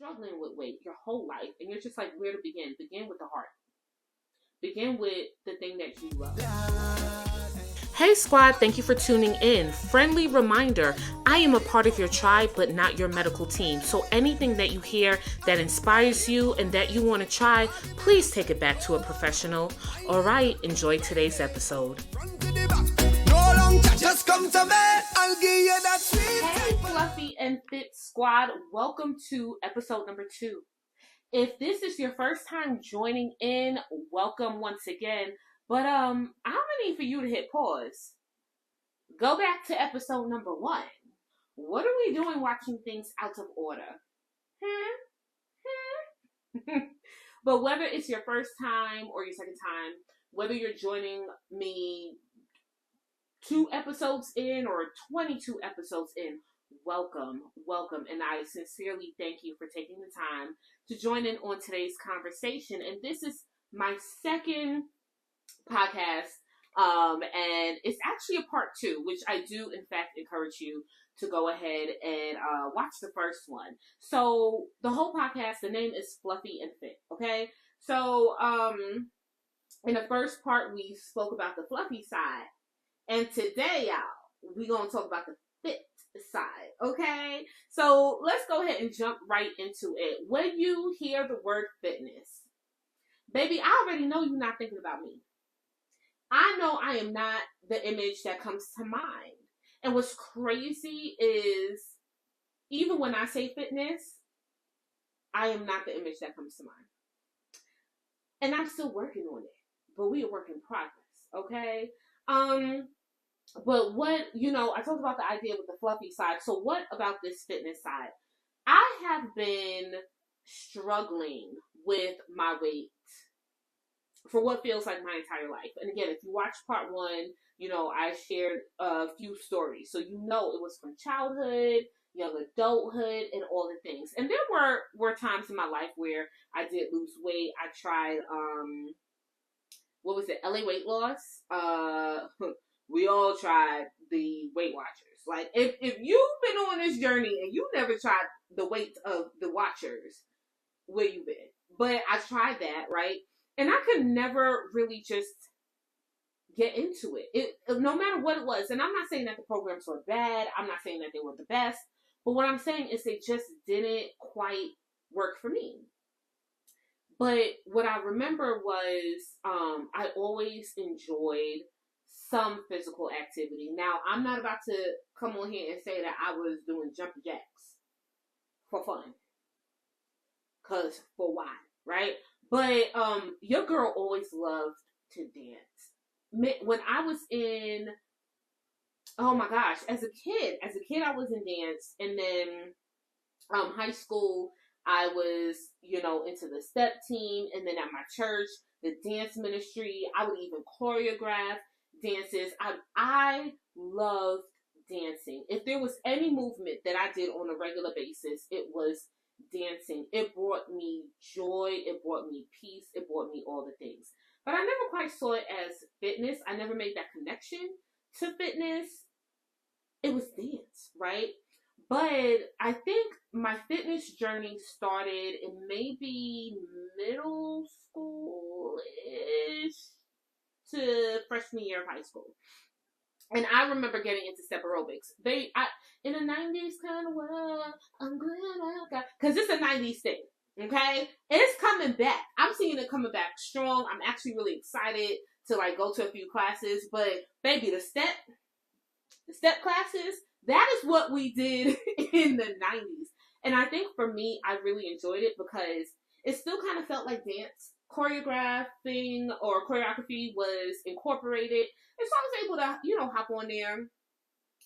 struggling with weight your whole life and you're just like, where to begin? Begin with the heart. Begin with the thing that you love. Hey squad, thank you for tuning in. Friendly reminder, I am a part of your tribe, but not your medical team. So anything that you hear that inspires you and that you want to try, please take it back to a professional. All right, enjoy today's episode. Just come to me, I'll give you that sweet. Hey Fluffy and Fit squad, welcome to episode number 2. If this is your first time joining in, welcome once again. But I'm gonna need for you to hit pause. Go back to episode number 1. What are we doing watching things out of order? But whether it's your first time or your second time, whether you're joining me 2 episodes in or 22 episodes in, welcome. And I sincerely thank you for taking the time to join in on today's conversation. And this is my second podcast, and it's actually a part 2, which I do in fact encourage you to go ahead and watch the first one. So the whole podcast, the name is Fluffy and Fit, okay? So in the first part we spoke about the fluffy side, and today y'all we're gonna talk about the fit side, okay? So let's go ahead and jump right into it. When you hear the word fitness, baby, I already know you're not thinking about me. I know I am not the image that comes to mind. And what's crazy is, even when I say fitness, I am not the image that comes to mind. And I'm still working on it. But we are work in progress, okay? But what, I talked about the idea with the fluffy side. So what about this fitness side? I have been struggling with my weight for what feels like my entire life. And again, if you watch part 1, I shared a few stories. So it was from childhood, young adulthood, and all the things. And there were times in my life where I did lose weight. I tried, LA weight loss. We all tried the Weight Watchers. Like, if you've been on this journey and you never tried the weight of the Watchers, where you been? But I tried that, right? And I could never really just get into it. No matter what it was. And I'm not saying that the programs were bad. I'm not saying that they were the best. But what I'm saying is they just didn't quite work for me. But what I remember was I always enjoyed some physical activity. Now, I'm not about to come on here and say that I was doing jumping jacks for fun. Because for why, right? But your girl always loved to dance. When I was in, oh my gosh, as a kid I was in dance. And then high school, I was, into the step team. And then at my church, the dance ministry, I would even choreograph dances. I loved dancing. If there was any movement that I did on a regular basis, it was dancing. It brought me joy, it brought me peace, it brought me all the things. But I never quite saw it as fitness. I never made that connection to fitness. It was dance, right? But I think my fitness journey started in maybe middle school-ish to freshman year of high school. And I remember getting into step aerobics. In a 90s kind of world, I'm glad I got, because it's a 90s thing, okay? It's coming back. I'm seeing it coming back strong. I'm actually really excited to go to a few classes. But baby, the step classes, that is what we did in the 90s. And I think for me, I really enjoyed it because it still kind of felt like dance. Choreography was incorporated. And so I was able to, hop on there.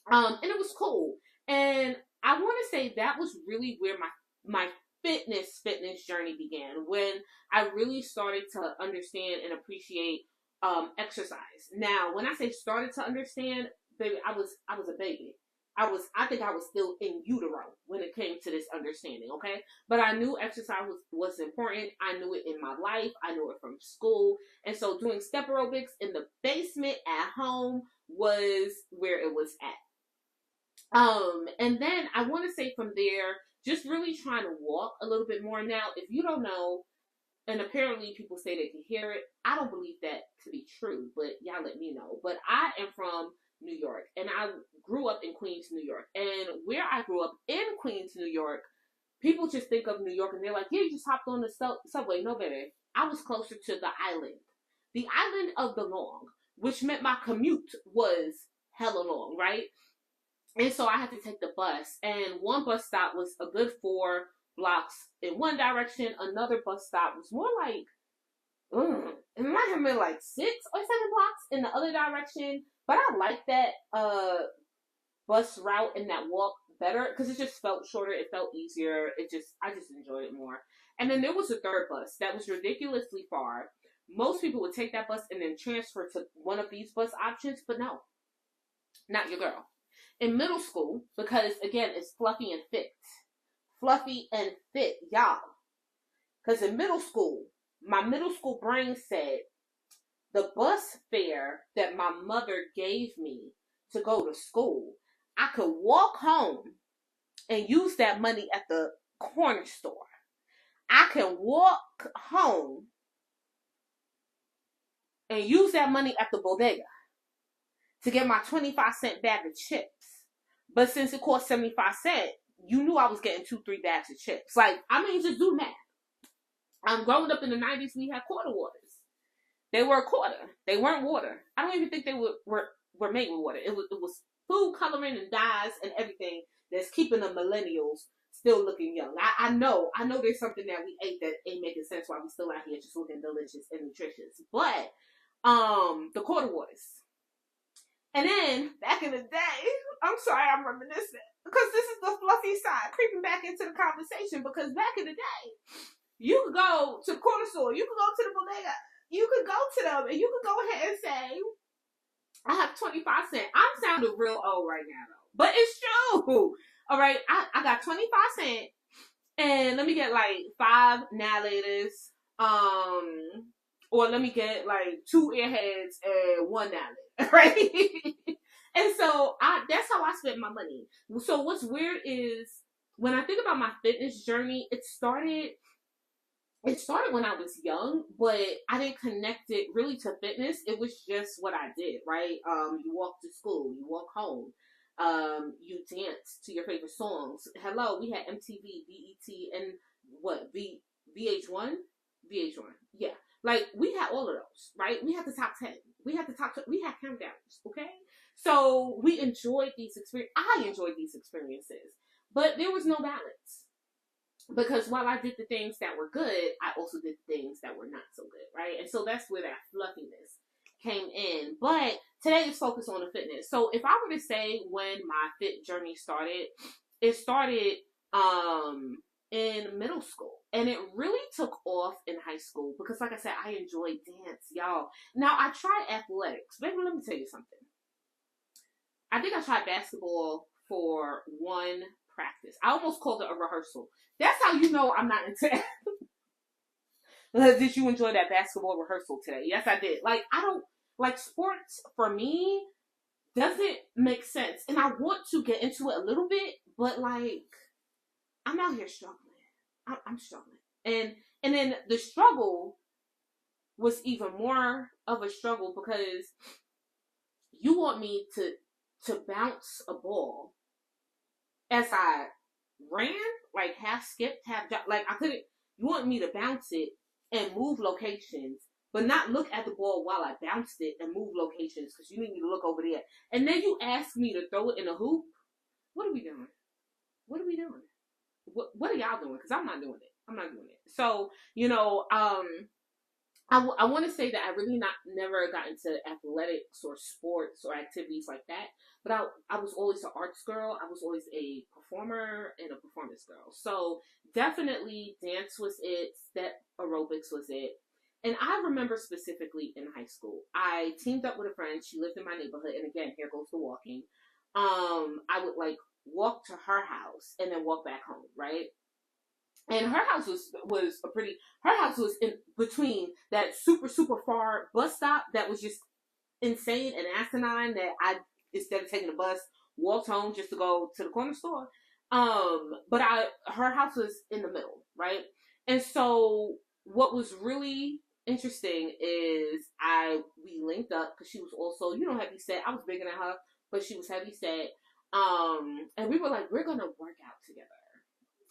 And it was cool. And I want to say that was really where my fitness journey began, when I really started to understand and appreciate exercise. Now, when I say started to understand, baby, I was a baby. I think I was still in utero when it came to this understanding, okay? But I knew exercise was important. I knew it in my life. I knew it from school. And so doing step aerobics in the basement at home was where it was at. And then I want to say from there, just really trying to walk a little bit more. Now, if you don't know, and apparently people say they can hear it, I don't believe that to be true, but y'all let me know. But I am from New York, and I grew up in Queens, New York. And where I grew up in Queens, New York, people just think of New York and they're like, yeah, you just hopped on the subway. No, baby. I was closer to the island of the long, which meant my commute was hella long, right? And so I had to take the bus, and one bus stop was a good 4 blocks in one direction. Another bus stop was more like, it might have been like 6 or 7 blocks in the other direction. But I like that bus route and that walk better because it just felt shorter. It felt easier. I just enjoyed it more. And then there was a third bus that was ridiculously far. Most people would take that bus and then transfer to one of these bus options, but no, not your girl. In middle school, because again, it's fluffy and fit, y'all. Because in middle school, my middle school brain said the bus fare that my mother gave me to go to school, I could walk home and use that money at the corner store. I can walk home and use that money at the bodega to get my 25-cent bag of chips. But since it cost 75 cents, you knew I was getting 2-3 bags of chips. Like, I mean, just do math. Growing up in the 90s, we had quarter waters. They were a quarter. They weren't water. I don't even think they were made with water. It was food coloring and dyes and everything that's keeping the millennials still looking young. I know there's something that we ate that ain't making sense while we still out here just looking delicious and nutritious. But the quarter waters. And then back in the day, I'm sorry, I'm reminiscing because this is the fluffy side creeping back into the conversation. Because back in the day, you could go to the corner store, you could go to the bodega, you could go to them, and you could go ahead and say, I have 25 cents. I'm sounding real old right now, though. But it's true. All right, I got 25 cents, and let me get like 5 Now-Laters, or let me get like 2 Airheads and 1 Now-Later, right? And so that's how I spent my money. So what's weird is when I think about my fitness journey, it started when I was young, but I didn't connect it really to fitness. It was just what I did, right? You walk to school, you walk home, you dance to your favorite songs. Hello, we had MTV, BET, and what, VH1? VH1, yeah. Like, we had all of those, right? We had the top 10. We had countdowns, okay? So we enjoyed these experiences. I enjoyed these experiences, but there was no balance. Because while I did the things that were good, I also did things that were not so good, right? And so that's where that fluffiness came in. But today is focused on the fitness. So if I were to say when my fit journey started, it started in middle school. And it really took off in high school because, like I said, I enjoyed dance, y'all. Now, I tried athletics. Baby, let me tell you something. I think I tried basketball for one practice. I almost called it a rehearsal. That's how you know I'm not into it. Did you enjoy that basketball rehearsal today? Yes, I did. Like, I don't, like, sports for me doesn't make sense. And I want to get into it a little bit, but, like, I'm out here struggling. I'm struggling. And then the struggle was even more of a struggle because you want me to bounce a ball as I ran, like half skipped, half jumped. Like I couldn't, you want me to bounce it and move locations, but not look at the ball while I bounced it and move locations because you need me to look over there. And then you ask me to throw it in a hoop. What are we doing? What are we doing? What are y'all doing? Because I'm not doing it. I'm not doing it. So, you know, I want to say that I really never got into athletics or sports or activities like that. But I was always an arts girl. I was always a performer and a performance girl. So definitely dance was it. Step aerobics was it. And I remember specifically in high school, I teamed up with a friend. She lived in my neighborhood. And again, here goes the walking. I would like walk to her house and then walk back home, right? And her house her house was in between that super, super far bus stop that was just insane and asinine that I, instead of taking the bus, walked home just to go to the corner store. But her house was in the middle, right? And so what was really interesting is we linked up because she was also, heavy set. I was bigger than her, but she was heavy set. And we were like, we're gonna work out together.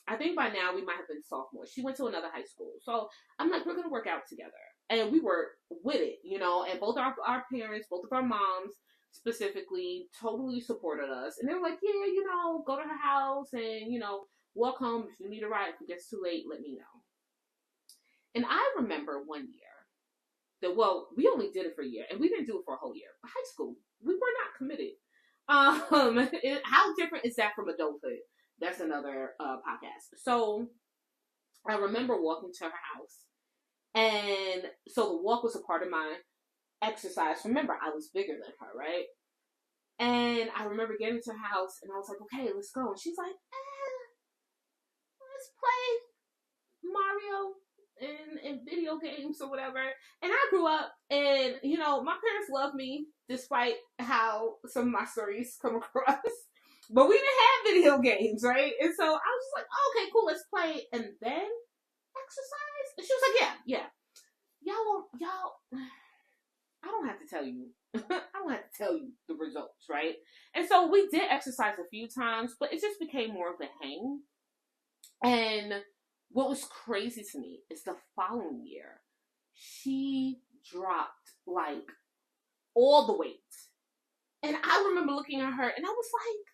I think by now we might have been sophomores. She went to another high school. So I'm like, we're gonna work out together. And we were with it, and both our parents, both of our moms specifically, totally supported us. And they were like, yeah, go to her house and, walk home. If you need a ride, if it gets too late, let me know. And I remember one year we only did it for a year, and we didn't do it for a whole year. High school, we were not committed. How different is that from adulthood? That's another podcast. So I remember walking to her house, and so the walk was a part of my exercise. Remember, I was bigger than her, right? And I remember getting to her house, and I was like, okay, let's go. And she's like, let's play Mario and video games or whatever. And I grew up, and my parents loved me despite how some of my stories come across. But we didn't have video games, right? And so I was just like, okay, cool, let's play, and then exercise. And she was like, yeah. Y'all. I don't have to tell you. I don't have to tell you the results, right? And so we did exercise a few times, but it just became more of a hang. And what was crazy to me is the following year, she dropped like all the weight. And I remember looking at her and I was like,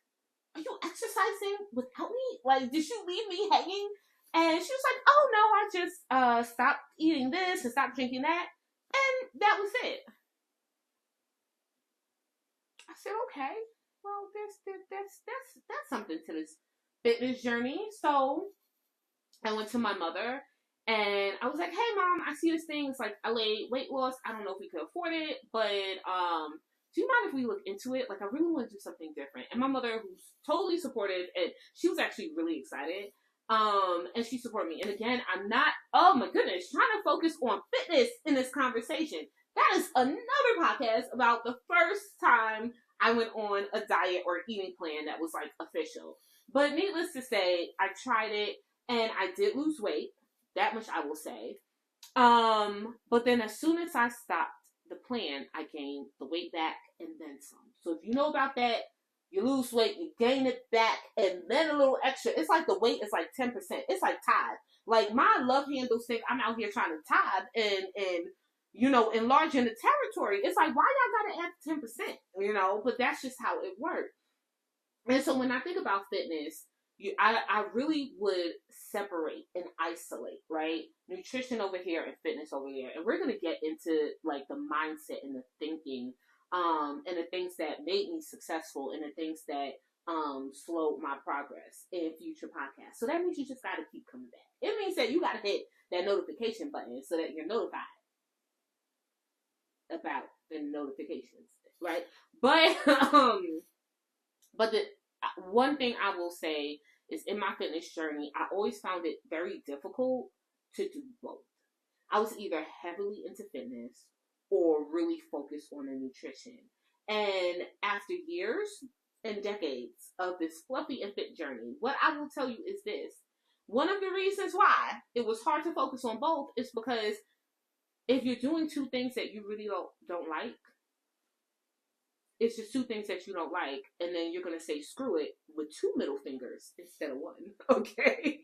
are you exercising without me? Like, did you leave me hanging? And she was like, oh no, I just stopped eating this and stopped drinking that. And that was it. I said, okay, well, that's something to this fitness journey. So I went to my mother and I was like, hey mom, I see this thing. It's like LA weight loss. I don't know if we could afford it, but do you mind if we look into it? Like, I really want to do something different. And my mother, who's totally supportive, and she was actually really excited. And she supported me. And again, I'm not, oh my goodness, trying to focus on fitness in this conversation. That is another podcast about the first time I went on a diet or eating plan that was like official. But needless to say, I tried it and I did lose weight. That much I will say. But then as soon as I stopped the plan, I gained the weight back and then some. So if you know about that, you lose weight, you gain it back, and then a little extra. It's like the weight is like 10%. It's like tithe. Like my love handles think I'm out here trying to tithe and enlarging the territory. It's like, why y'all gotta add 10%? But that's just how it works. And so when I think about fitness, I really would separate and isolate, right? Nutrition over here and fitness over here. And we're going to get into like the mindset and the thinking, and the things that made me successful and the things that slowed my progress in future podcasts. So that means you just got to keep coming back. It means that you got to hit that notification button so that you're notified about the notifications, right? But the one thing I will say is in my fitness journey, I always found it very difficult to do both. I was either heavily into fitness or really focused on the nutrition. And after years and decades of this fluffy and fit journey, what I will tell you is this. One of the reasons why it was hard to focus on both is because if you're doing two things that you really don't like, it's just two things that you don't like, and then you're going to say screw it with two middle fingers instead of one, okay?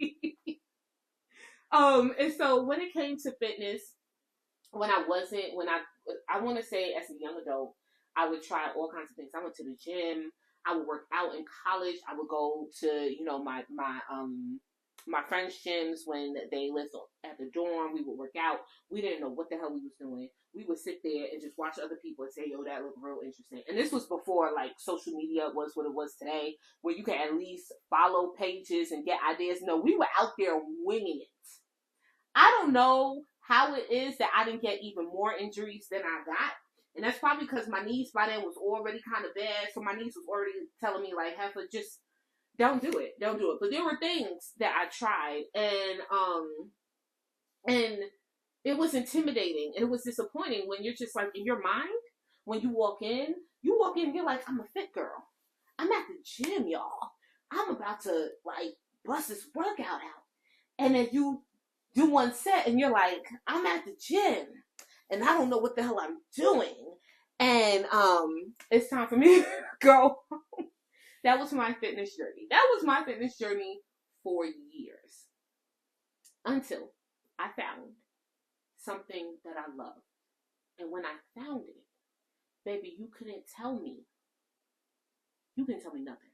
And so when it came to fitness, I want to say as a young adult, I would try all kinds of things. I went to the gym. I would work out in college. I would go to, my friends' gyms when they lived at the dorm. We would work out. We didn't know what the hell we was doing. We would sit there and just watch other people and say, yo, that looked real interesting. And this was before like social media was what it was today, where you can at least follow pages and get ideas. No, we were out there winging it. I don't know how it is that I didn't get even more injuries than I got. And that's probably because my knees by then was already kind of bad. So my knees was already telling me like, Heifer, just don't do it. But there were things that I tried and it was intimidating and it was disappointing when you're just like in your mind, when you walk in, you're like, I'm a fit girl. I'm at the gym, y'all. I'm about to like bust this workout out. And then you do one set and you're like, I'm at the gym and I don't know what the hell I'm doing. And it's time for me to go. That was my fitness journey. That was my fitness journey for years. Until I found something that I love. And when I found it, baby, you couldn't tell me. You couldn't tell me nothing.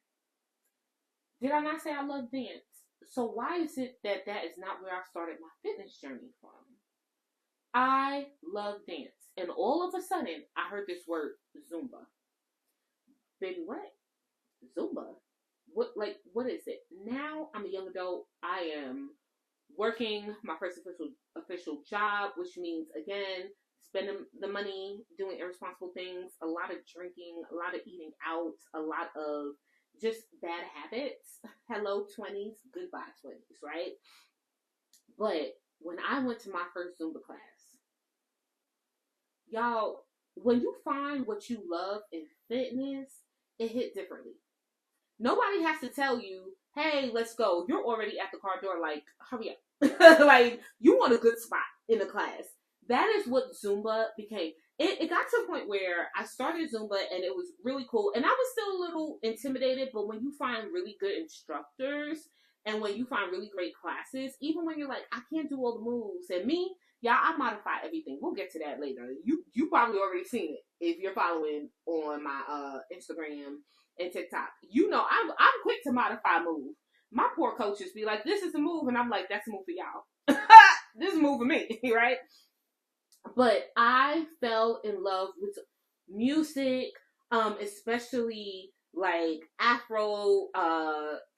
Did I not say I love dance? So why is it that that is not where I started my fitness journey from? I love dance. And all of a sudden, I heard this word, Zumba. Baby, what? Zumba? What is it? Now I'm a young adult. I am working my first official job, which means, again, spending the money, doing irresponsible things, a lot of drinking, a lot of eating out, a lot of just bad habits. Hello, 20s, goodbye, 20s, right? But when I went to my first Zumba class, y'all, when you find what you love in fitness, it hit differently. Nobody has to tell you, hey, let's go. You're already at the car door, like, hurry up. Like, you want a good spot in the class. That is what Zumba became. It got to a point where I started Zumba and it was really cool. And I was still a little intimidated, but when you find really good instructors and when you find really great classes, even when you're like, I can't do all the moves. And me, y'all, I modify everything. We'll get to that later. You probably already seen it if you're following on my Instagram and TikTok. You know, I'm quick to modify moves. My poor coaches be like, this is a move. And I'm like, that's a move for y'all. This is a move for me, right? But I fell in love with music, especially like Afro,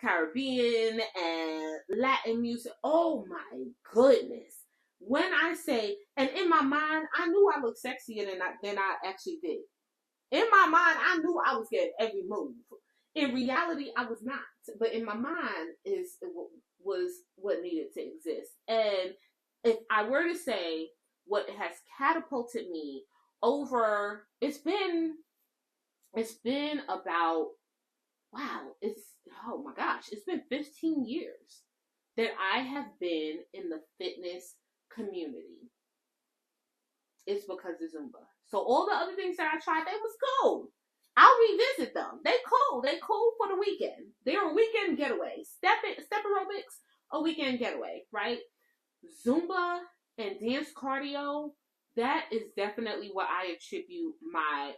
Caribbean, and Latin music. Oh my goodness. When I say, and in my mind, I knew I looked sexier than I actually did. In my mind, I knew I was getting every move. In reality, I was not. But in my mind, was what needed to exist. And if I were to say what has catapulted me over, it's been about, wow, oh my gosh, it's been 15 years that I have been in the fitness community. It's because of Zumba. So all the other things that I tried, they was cool. I'll revisit them. They cool. They cool for the weekend. They're a weekend getaway. Step aerobics, a weekend getaway, right? Zumba and dance cardio, that is definitely what I attribute my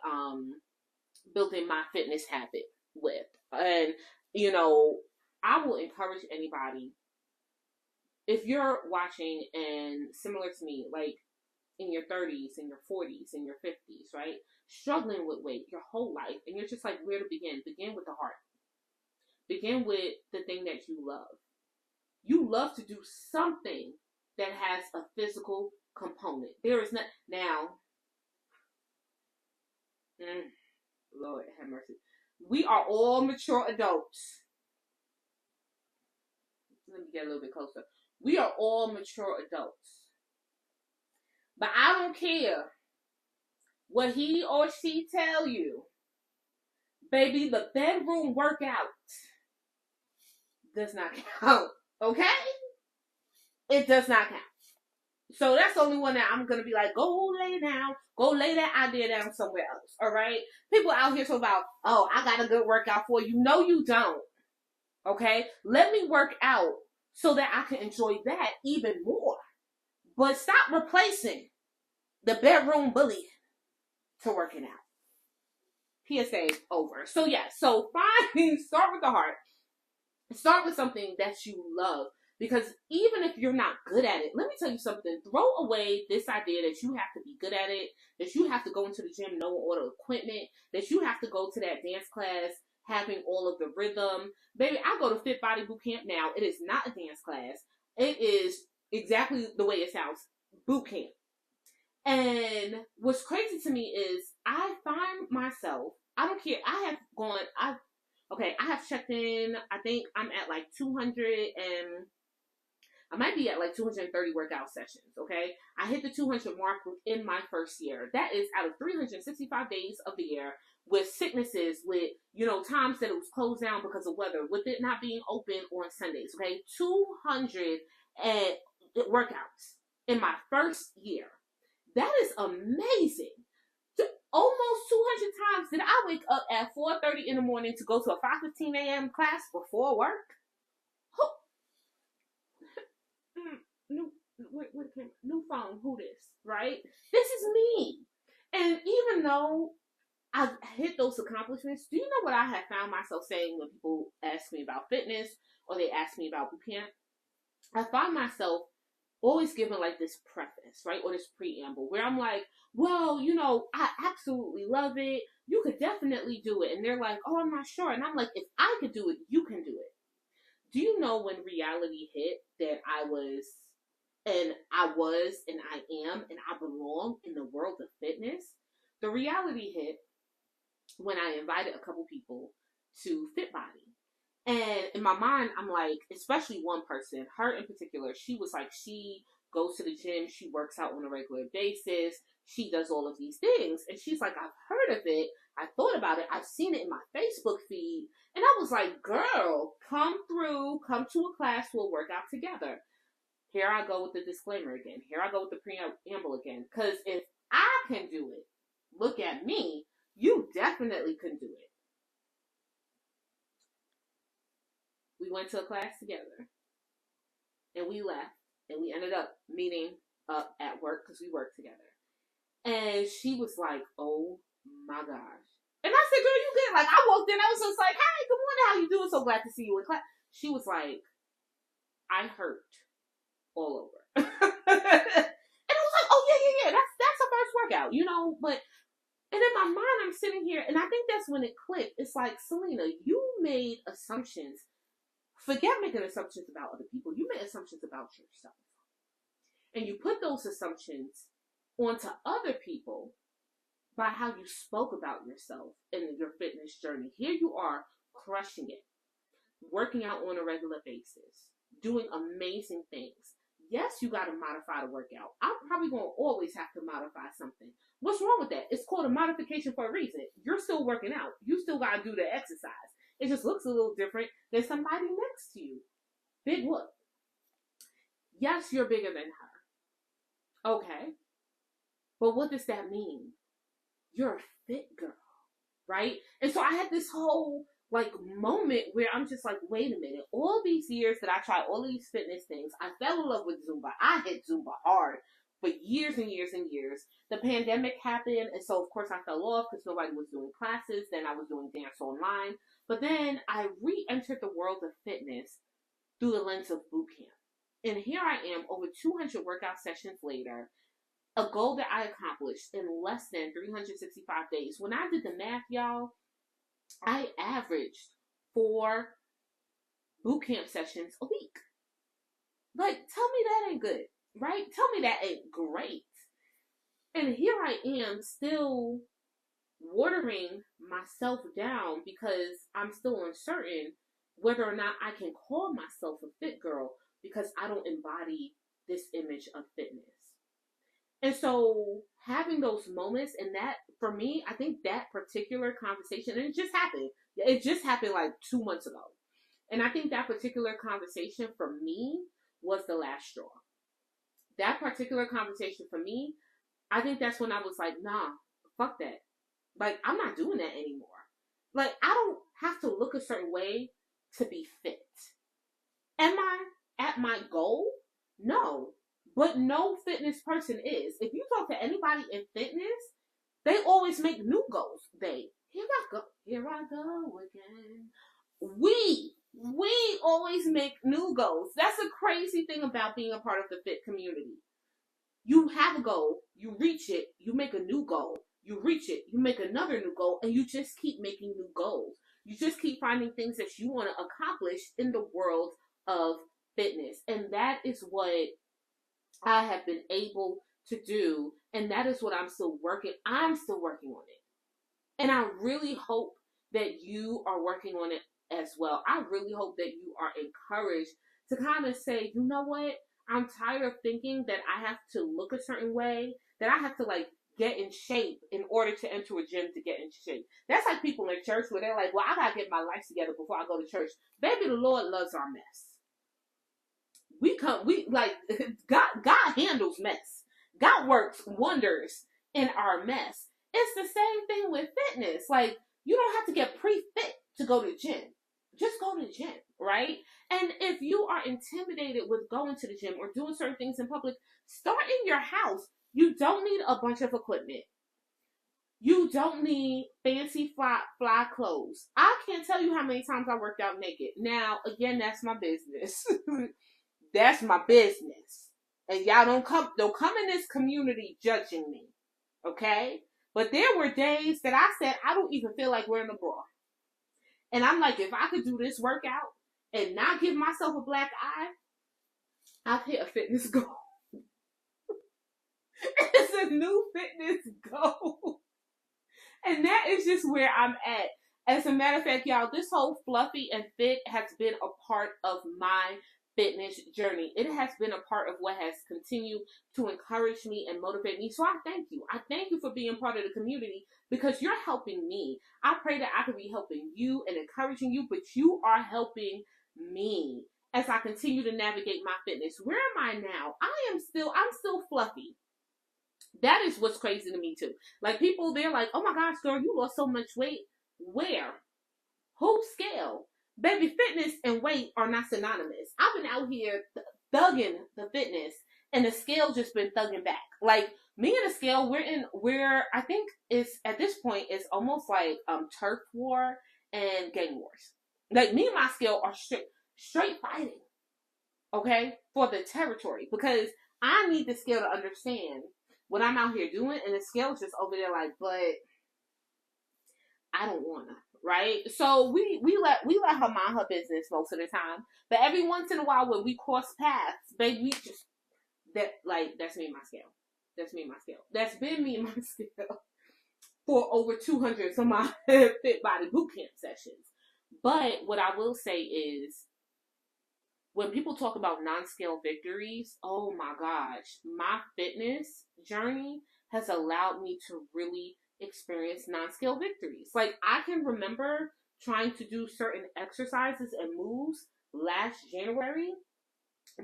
building my fitness habit with. And you know, I will encourage anybody, if you're watching and similar to me, like in your 30s, in your 40s, in your 50s, right? Struggling with weight your whole life, and you're just like, where to begin? Begin with the heart. Begin with the thing that you love. You love to do something that has a physical component. There is not now. Lord have mercy. We are all mature adults. Let me get a little bit closer. We are all mature adults. But I don't care what he or she tell you. Baby, the bedroom workout does not count. Okay? It does not count. So that's the only one that I'm going to be like, go lay down. Go lay that idea down somewhere else. All right? People out here talk about, oh, I got a good workout for you. No, you don't. Okay? Let me work out so that I can enjoy that even more. But stop replacing the bedroom bully to working out. PSA over. So yeah, so start with the heart. Start with something that you love. Because even if you're not good at it, let me tell you something. Throw away this idea that you have to be good at it, that you have to go into the gym knowing all the equipment, that you have to go to that dance class having all of the rhythm. Baby, I go to Fit Body Boot Camp now. It is not a dance class. It is exactly the way it sounds. Boot camp. And what's crazy to me is I find myself, I don't care. I have checked in. I think I'm at like 200 and I might be at like 230 workout sessions, okay? I hit the 200 mark within my first year. That is out of 365 days of the year, with sicknesses, with, times that it was closed down because of weather, with it not being open on Sundays, okay? 200 workouts in my first year. That is amazing. Almost 200 times did I wake up at 4:30 in the morning to go to a 5:15 a.m. class before work. New phone, who this, right? This is me. And even though I've hit those accomplishments, do you know what I have found myself saying when people ask me about fitness or they ask me about boot camp? I find myself always giving like this preface, right? Or this preamble where I'm like, well, I absolutely love it. You could definitely do it. And they're like, oh, I'm not sure. And I'm like, if I could do it, you can do it. Do you know when reality hit that I was and I am and I belong in the world of fitness? The reality hit when I invited a couple people to Fit Body. And in my mind, I'm like, especially one person, her in particular, she was like, she goes to the gym, she works out on a regular basis, she does all of these things. And she's like, I've heard of it, I thought about it, I've seen it in my Facebook feed. And I was like, girl, come to a class, we'll work out together. Here I go with the disclaimer again. Here I go with the preamble again. Because if I can do it, look at me, you definitely can do it. We went to a class together, and we left, and we ended up meeting up at work because we worked together. And she was like, oh my gosh. And I said, girl, you good? Like, I walked in, I was just like, hey, good morning, how you doing? So glad to see you in class. She was like, I hurt all over. And I was like, oh yeah, that's her first workout, but, and in my mind, I'm sitting here, and I think that's when it clicked. It's like, Selena, you made assumptions. Forget making assumptions about other people. You made assumptions about yourself. And you put those assumptions onto other people by how you spoke about yourself and your fitness journey. Here you are, crushing it, working out on a regular basis, doing amazing things. Yes, you got to modify the workout. I'm probably going to always have to modify something. What's wrong with that? It's called a modification for a reason. You're still working out. You still got to do the exercise. It just looks a little different than somebody next to you. Big whoop. Yes, you're bigger than her. Okay. But what does that mean? You're a fit girl, right? And so I had this whole moment where I'm just like, wait a minute. All these years that I tried all these fitness things, I fell in love with Zumba. I hit Zumba hard for years and years and years. The pandemic happened, and so of course I fell off because nobody was doing classes. Then I was doing dance online. But then I re-entered the world of fitness through the lens of boot camp. And here I am, over 200 workout sessions later, a goal that I accomplished in less than 365 days. When I did the math, y'all, I averaged 4 boot camp sessions a week. Like, tell me that ain't good, right? Tell me that ain't great. And here I am still watering myself down because I'm still uncertain whether or not I can call myself a fit girl because I don't embody this image of fitness. And so having those moments, and that, for me, I think that particular conversation, and it just happened like 2 months ago. And I think that particular conversation for me was the last straw. That particular conversation for me, I think that's when I was like, nah, fuck that. Like, I'm not doing that anymore. Like, I don't have to look a certain way to be fit. Am I at my goal? No. But no fitness person is. If you talk to anybody in fitness, they always make new goals. Here I go again. We always make new goals. That's a crazy thing about being a part of the fit community. You have a goal, you reach it, you make a new goal. You reach it, you make another new goal, and you just keep making new goals. You just keep finding things that you want to accomplish in the world of fitness. And that is what I have been able to do. And that is what I'm still working on it. And I really hope that you are working on it as well. I really hope that you are encouraged to kind of say, you know what? I'm tired of thinking that I have to look a certain way, that I have to like get in shape in order to enter a gym to get in shape. That's like people in church where they're like, well, I gotta get my life together before I go to church. Baby, the Lord loves our mess. We like God handles mess. God works wonders in our mess. It's the same thing with fitness. Like, you don't have to get pre-fit to go to the gym. Just go to the gym, right? And if you are intimidated with going to the gym or doing certain things in public, start in your house. You don't need a bunch of equipment. You don't need fancy fly clothes. I can't tell you how many times I worked out naked. Now, again, that's my business. That's my business. And y'all don't come in this community judging me. Okay? But there were days that I said, I don't even feel like wearing a bra. And I'm like, if I could do this workout and not give myself a black eye, I've hit a fitness goal. It's a new fitness goal. And that is just where I'm at. As a matter of fact, y'all, this whole fluffy and fit has been a part of my fitness journey. It has been a part of what has continued to encourage me and motivate me. So I thank you. I thank you for being part of the community because you're helping me. I pray that I could be helping you and encouraging you, but you are helping me as I continue to navigate my fitness. Where am I now? I'm still fluffy. That is what's crazy to me too. Like people, they're like, oh my gosh, girl, you lost so much weight. Where? Whose scale? Baby, fitness and weight are not synonymous. I've been out here thugging the fitness and the scale just been thugging back. Like me and the scale, I think it's at this point it's almost like turf war and gang wars. Like me and my scale are straight fighting. Okay? For the territory. Because I need the scale to understand what I'm out here doing, and the scale is just over there like, but I don't wanna. Right? So we let her mind her business most of the time. But every once in a while when we cross paths, baby, that's me and my scale. That's me and my scale. That's been me and my scale for over 200 of my Fit Body Bootcamp sessions. But what I will say is when people talk about non-scale victories, oh my gosh, my fitness journey has allowed me to really experience non-scale victories. Like I can remember trying to do certain exercises and moves last January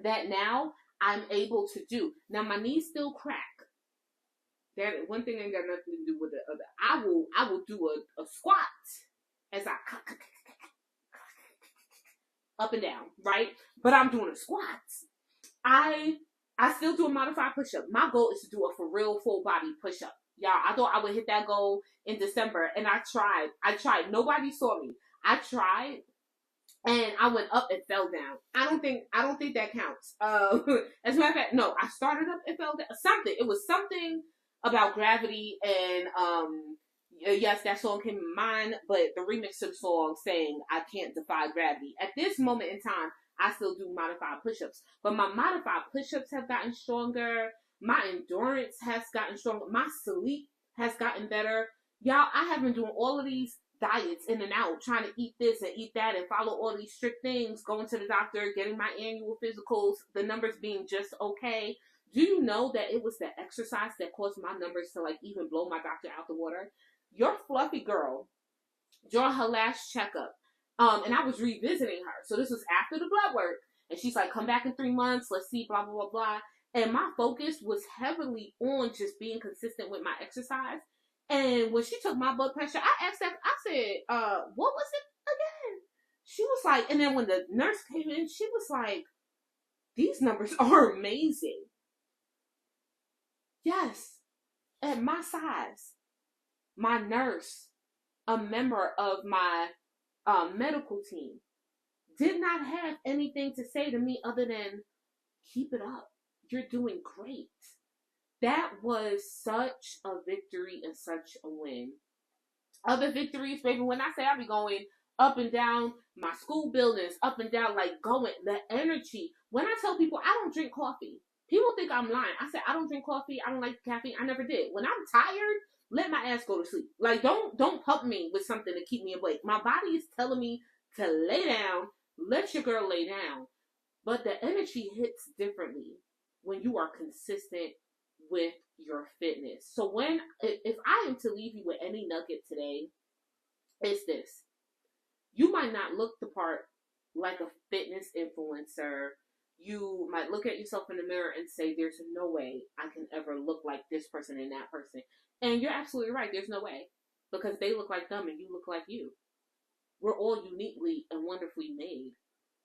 that now I'm able to do. Now my knees still crack. That one thing ain't got nothing to do with the other. I will do a squat as I up and down, right? But I'm doing a squats. I still do a modified push-up. My goal is to do a for real full body push-up. Y'all, I thought I would hit that goal in December, and I tried. Nobody saw me. I tried, and I went up and fell down. I don't think that counts. As a matter of fact, no, I started up and fell down. It was something about gravity, and yes, that song came to mind, but the remix to the song saying I can't defy gravity. At this moment in time, I still do modified push-ups, but my modified push-ups have gotten stronger. My endurance has gotten stronger. My sleep has gotten better. Y'all, I have been doing all of these diets in and out, trying to eat this and eat that and follow all these strict things, going to the doctor, getting my annual physicals, the numbers being just okay. Do you know that it was the exercise that caused my numbers to like even blow my doctor out the water? Your fluffy girl, during her last checkup, and I was revisiting her. So this was after the blood work. And she's like, come back in 3 months. Let's see, blah, blah, blah, blah. And my focus was heavily on just being consistent with my exercise. And when she took my blood pressure, I asked her, I said, what was it again? She was like, and then when the nurse came in, she was like, these numbers are amazing. Yes. At my size, my nurse, a member of my medical team, did not have anything to say to me other than, keep it up. You're doing great. That was such a victory and such a win. Other victories, baby, when I say I be going up and down my school buildings, up and down, like going, the energy. When I tell people I don't drink coffee, people think I'm lying. I said I don't drink coffee. I don't like caffeine. I never did. When I'm tired, let my ass go to sleep. Like, don't pump me with something to keep me awake. My body is telling me to lay down. Let your girl lay down. But the energy hits differently when you are consistent with your fitness. So if I am to leave you with any nugget today, it's this. You might not look the part like a fitness influencer. You might look at yourself in the mirror and say, there's no way I can ever look like this person and that person. And you're absolutely right. There's no way. Because they look like them and you look like you. We're all uniquely and wonderfully made.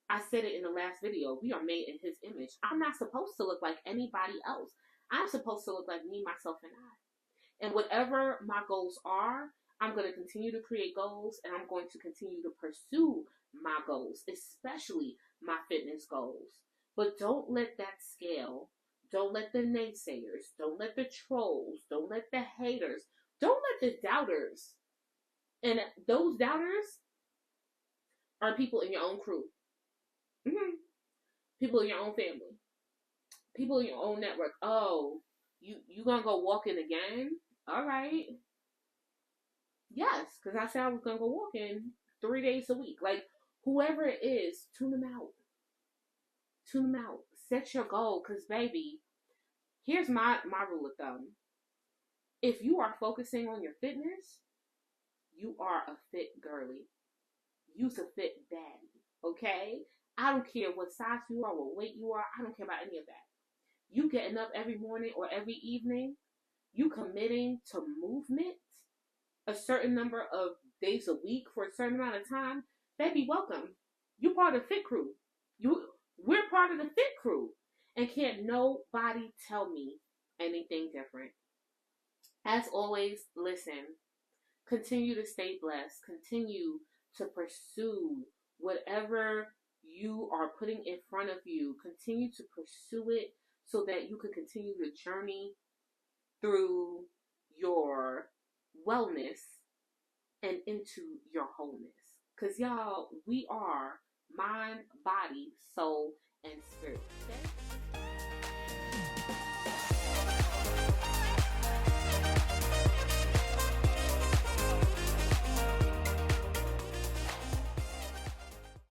I said it in the last video. We are made in his image. I'm not supposed to look like anybody else. I'm supposed to look like me, myself, and I. And whatever my goals are, I'm going to continue to create goals, and I'm going to continue to pursue my goals, especially my fitness goals. But don't let that scale, don't let the naysayers, don't let the trolls, don't let the haters, don't let the doubters. And those doubters are people in your own crew. Mm-hmm. People in your own family. People in your own network. Oh, you gonna go walking again? All right. Yes, because I said I was gonna go walking 3 days a week. Like whoever it is, tune them out. Tune them out. Set your goal, because baby, here's my rule of thumb. If you are focusing on your fitness, you are a fit girly. You's a fit baddie. Okay? I don't care what size you are, what weight you are. I don't care about any of that. You getting up every morning or every evening, you committing to movement a certain number of days a week for a certain amount of time, baby, welcome. You part of the fit crew. We're part of the fit crew. And can't nobody tell me anything different. As always, listen, continue to stay blessed. Continue to pursue whatever you are putting in front of you. Continue to pursue it so that you can continue the journey through your wellness and into your wholeness. Because y'all, we are mind, body, soul, and spirit. Okay?